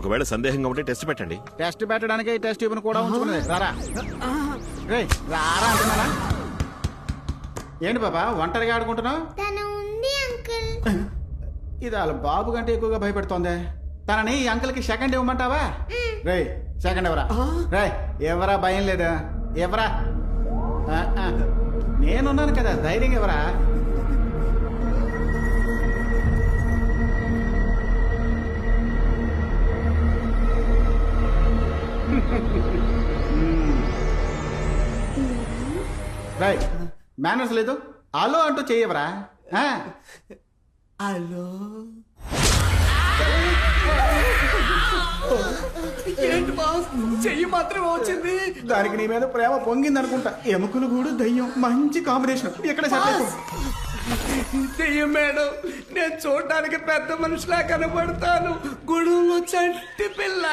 ఒకవేళ సందేహంగా ఉంటే టెస్ట్ పెట్టండి. టెస్ట్ పెట్టడానికి టెస్ట్ ట్యూబ్ కూడా ఉంచుకున్నది. రారా రేయ్, రారా అంటున్నానా? ఏంటి బాబా ఒంటరిగా ఆడుకుంటున్నావు? తన ఉంది అంకుల్. ఇది వాళ్ళ బాబు కంటే ఎక్కువగా భయపెడుతోంది. తనని ఈ అంకుల్కి సెకండ్ ఇవ్వమంటావా? రేయ్ సెకండ్ ఎవరా? రేయ్ ఎవరా? భయం లేదా? ఎవరా? నేనున్నాను కదా, ధైర్యం ఎవరా? రైట్ మేనర్స్ లేదు. హలో అంటూ చెయ్యవరా? హలో ఏంటి బాస్, చెయ్యి మాత్రమే వచ్చింది. దానికి నీ మీద ప్రేమ పొంగింది అనుకుంటా. ఎముకలు కూడా దయ్యం మంచి కాంబినేషన్. ఎక్కడ సెట్ దెయ్యం మేడం, నేను చూడడానికి పెద్ద మనిషిలా కనబడతాను, గుడులో చంటి పిల్ల